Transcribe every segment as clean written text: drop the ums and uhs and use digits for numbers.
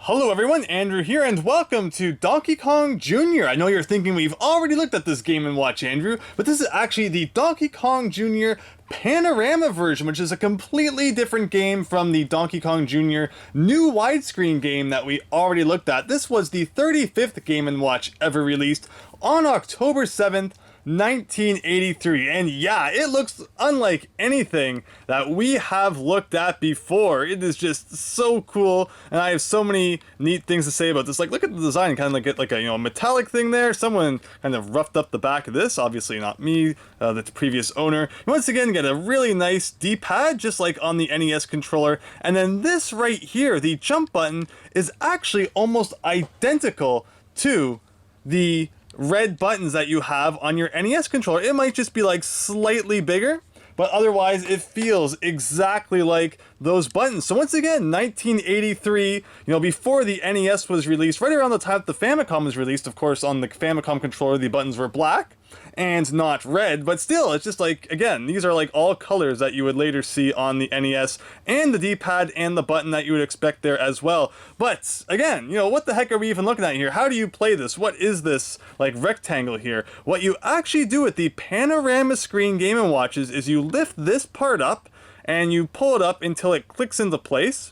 Hello everyone, Andrew here, and welcome to Donkey Kong Jr. I know you're thinking we've already looked at this Game & Watch, Andrew, but this is actually the Donkey Kong Jr. Panorama version, which is a completely different game from the Donkey Kong Jr. new widescreen game that we already looked at. This was the 35th Game & Watch ever released on October 7th, 1983, and yeah, it looks unlike anything that we have looked at before. It is just so cool, and I have so many neat things to say about this. Like, look at the design, kind of like get like a metallic thing there. Someone kind of roughed up the back of this, obviously not me, the previous owner. You once again get a really nice D-pad, just like on the NES controller, and then this right here, the jump button, is actually almost identical to the red buttons that you have on your NES controller. It might just be like slightly bigger, but otherwise it feels exactly like those buttons. So once again, 1983, before the NES was released, right around the time that the Famicom was released. Of course, on the Famicom controller, the buttons were black and not red, but still, it's just like, again, these are like all colors that you would later see on the NES, and the D-pad and the button that you would expect there as well. But again, what the heck are we even looking at here? How do you play this? What is this like rectangle here? What you actually do with the Panorama screen Game & Watches is you lift this part up and you pull it up until it clicks into place.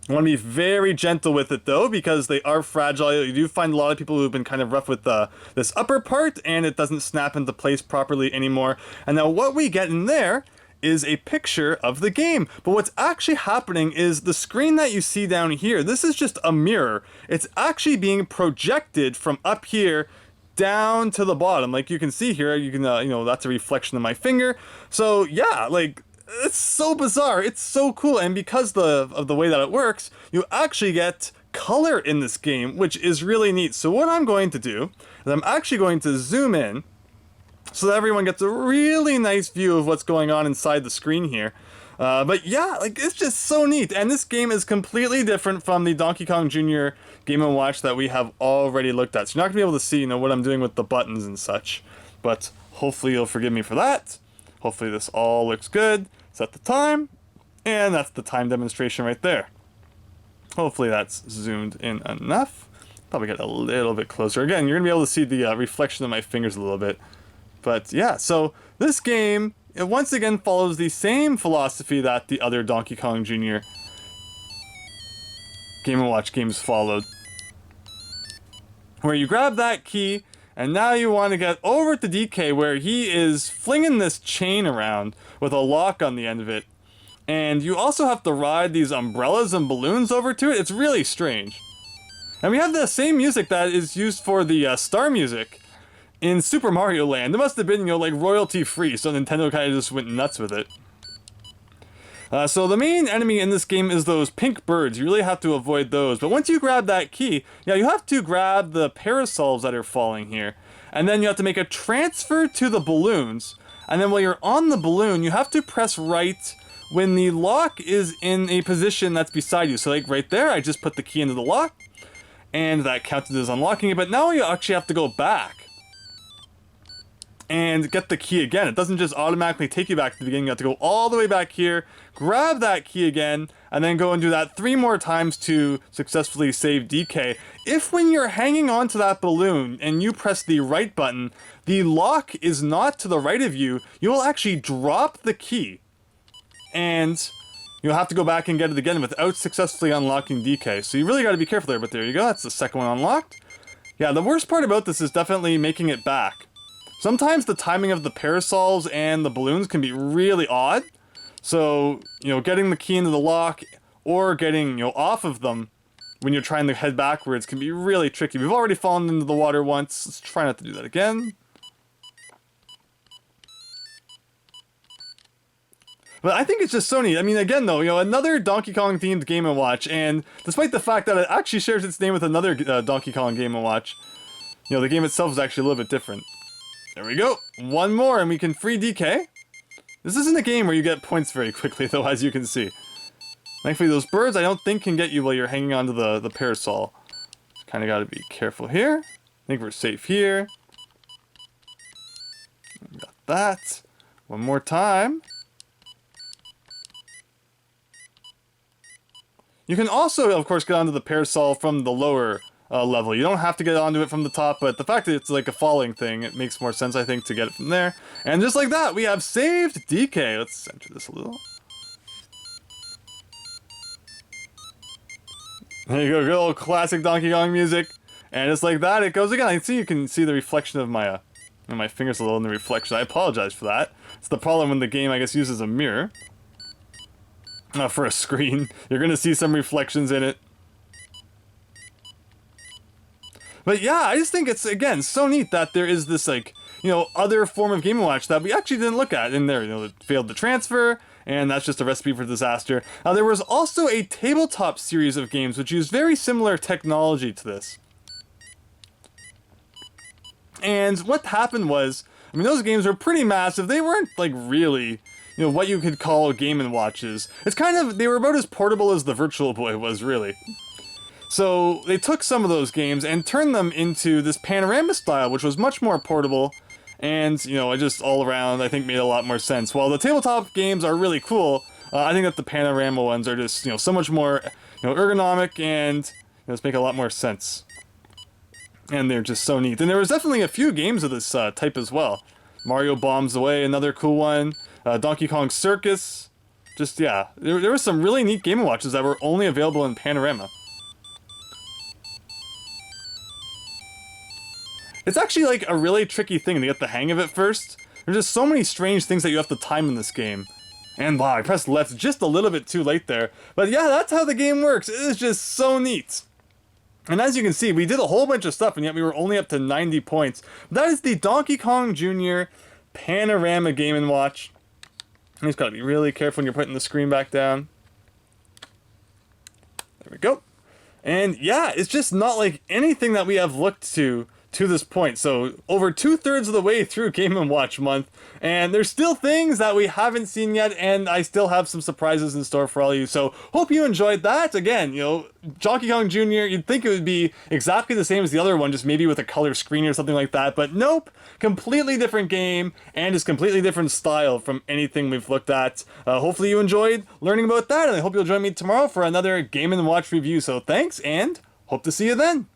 You want to be very gentle with it though, because they are fragile. You do find a lot of people who've been kind of rough with this upper part, and it doesn't snap into place properly anymore. And now what we get in there is a picture of the game. But what's actually happening is the screen that you see down here, this is just a mirror. It's actually being projected from up here down to the bottom. Like you can see here, you can, that's a reflection of my finger. So yeah, like, it's so bizarre, it's so cool, and because of the way that it works, you actually get color in this game, which is really neat. So what I'm going to do is I'm actually going to zoom in so that everyone gets a really nice view of what's going on inside the screen here. But yeah, like, it's just so neat, and this game is completely different from the Donkey Kong Jr. Game & Watch that we have already looked at. So you're not going to be able to see, what I'm doing with the buttons and such, but hopefully you'll forgive me for that. Hopefully this all looks good. Set the time, and that's the time demonstration right there. Hopefully that's zoomed in enough. Probably get a little bit closer. Again, you're going to be able to see the reflection of my fingers a little bit. But yeah, so this game, it once again follows the same philosophy that the other Donkey Kong Jr. Game & Watch games followed, where you grab that key, and now you want to get over to DK, where he is flinging this chain around with a lock on the end of it. And you also have to ride these umbrellas and balloons over to it. It's really strange. And we have the same music that is used for the star music in Super Mario Land. It must have been, like, royalty free, so Nintendo kind of just went nuts with it. So the main enemy in this game is those pink birds. You really have to avoid those. But once you grab that key, yeah, you have to grab the parasols that are falling here. And then you have to make a transfer to the balloons. And then while you're on the balloon, you have to press right when the lock is in a position that's beside you. So like right there, I just put the key into the lock, and that counted as unlocking it. But now you actually have to go back and get the key again. It doesn't just automatically take you back to the beginning. You have to go all the way back here, grab that key again, and then go and do that 3 more times to successfully save DK. If when you're hanging onto that balloon and you press the right button, the lock is not to the right of you, you will actually drop the key, and you'll have to go back and get it again without successfully unlocking DK. So you really got to be careful there, but there you go, that's the second one unlocked. Yeah, the worst part about this is definitely making it back. Sometimes the timing of the parasols and the balloons can be really odd. So, getting the key into the lock or getting, off of them when you're trying to head backwards can be really tricky. We've already fallen into the water once. Let's try not to do that again. But I think it's just so neat. I mean, again, though, another Donkey Kong themed Game & Watch, and despite the fact that it actually shares its name with another Donkey Kong Game & Watch, the game itself is actually a little bit different. There we go. One more and we can free DK. This isn't a game where you get points very quickly, though, as you can see. Thankfully, those birds I don't think can get you while you're hanging onto the parasol. Kind of got to be careful here. I think we're safe here. Got that. One more time. You can also, of course, get onto the parasol from the lower level. You don't have to get onto it from the top, but the fact that it's like a falling thing, it makes more sense, I think, to get it from there. And just like that, we have saved DK. Let's center this a little. There you go, good old classic Donkey Kong music. And just like that, it goes again. I see you can see the reflection of my fingers a little in the reflection. I apologize for that. It's the problem when the game, I guess, uses a mirror for a screen. You're gonna see some reflections in it. But yeah, I just think it's, again, so neat that there is this, like, you know, other form of Game & Watch that we actually didn't look at in there. You know, it failed to transfer, and that's just a recipe for disaster. Now, there was also a tabletop series of games which used very similar technology to this. And what happened was, I mean, those games were pretty massive. They weren't, like, really, you know, what you could call Game & Watches. It's kind of, they were about as portable as the Virtual Boy was, really. So they took some of those games and turned them into this Panorama style, which was much more portable, and, you know, it just all around, I think, made a lot more sense. While the tabletop games are really cool, I think that the Panorama ones are just, you know, so much more, you know, ergonomic and, you know, just make a lot more sense. And they're just so neat. And there was definitely a few games of this type as well. Mario Bombs Away, another cool one. Donkey Kong Circus. Just, yeah, there were some really neat Game & Watches that were only available in Panorama. It's actually, like, a really tricky thing to get the hang of it first. There's just so many strange things that you have to time in this game. And wow, I pressed left just a little bit too late there. But yeah, that's how the game works. It is just so neat. And as you can see, we did a whole bunch of stuff, and yet we were only up to 90 points. That is the Donkey Kong Jr. Panorama Game & Watch. You just gotta be really careful when you're putting the screen back down. There we go. And yeah, it's just not like anything that we have looked to this point. So over 2/3 of the way through Game & Watch month, and there's still things that we haven't seen yet, and I still have some surprises in store for all of you. So hope you enjoyed that. Again, you know, Donkey Kong Jr., you'd think it would be exactly the same as the other one, just maybe with a color screen or something like that, but nope, completely different game, and is completely different style from anything we've looked at. Hopefully you enjoyed learning about that, and I hope you'll join me tomorrow for another Game & Watch review. So thanks, and hope to see you then.